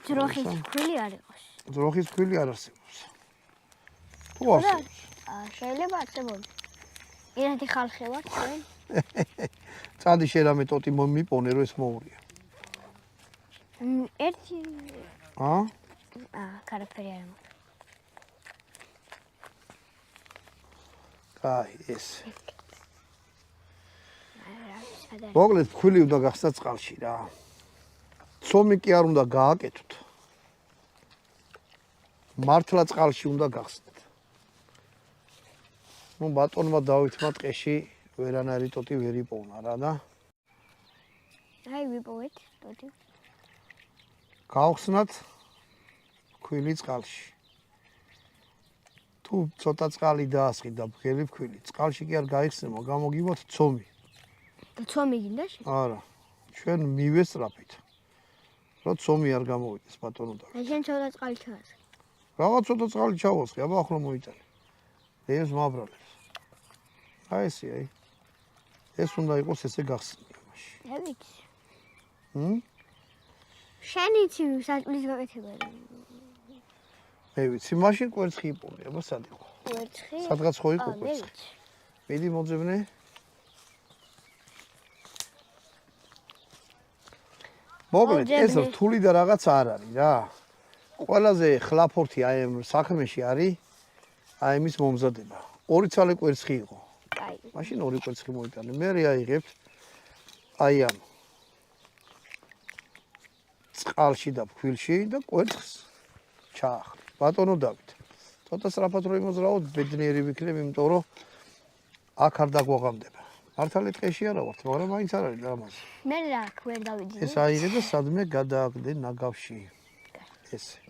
ძროხის ფქვილი არ იყოს. ძროხის ფქვილი არ არსებობს. თუ არსებობს. შეიძლება არსებობდეს. ერთი ხალხი ვარ ჩვენ. წადი შენ რამე ტოტი მომიპონე რომ ეს მოურია. ერთი კარაფერი არ მაქვს. კაი, ეს. მოკლედ ფქვილი უნდა გახსნათ წყალში რა. ცომი კი არ უნდა გააკეთოთ. მართლა წყალში უნდა გახსნათ. ნუ ბატონმა დავითმა ტყეში ვერანაირი ტოტი ვერ იპოვნა რა და აი ვიპოვეთ ტოტი. გავხსნათ ფქვილი წყალში. თუ ცოტა წყალი დაასხი და ბგელი ფქვილი, წყალში კი არ გაიხსნება, გამოგივათ ცომი. და ცომი გინდა შენ? არა. ჩვენ მივესწრაფით. რომ ცომი არ გამოვიდეს ბატონო და. აი შენ ცოტა წყალი ჩაასხი. რაღაც ცოტა წყალი ჩავასხი, აბა ახლა მოიწανε. ეს მაბრალებს. აი ესე აი. ეს უნდა იყოს ესე გახსნილი მაშინ. მე ვიცი. ჰმ? შენ იცი საჭმლის გაკეთება. მე ვიცი, მაშინ კვერცხი იპოვე, აბა სად იყო? კვერცხი? სადღაც ხო იყო კვერცხი. მიდი მოძებნე. მოკლედ ეს რთული და რაღაც არ არის რა. ყველაზე ხლაფორთი აი ამ საქმეში არის აი მის მომზადება. ორი ცალი კვერცხი იყო. კაი. მაშინ ორი კვერცხი მოიტანე. მე აიღებთ აი ამ წყალში და ფქვილში და კვერცხს ჩაახლი. ბატონო დავით. ცოტა სწრაფად რო იმოძრაოთ, ბედნიერი ვიქნებ, იმიტომ რომ აქ არ დაგვაღამდება. მართალი ტყეში არა ვართ, მაგრამ მაინც არ არის რამაზე. მე რა ვერ დავიძინე. ეს აიღე და სადმე გადააგდე ნაგავში. ესე.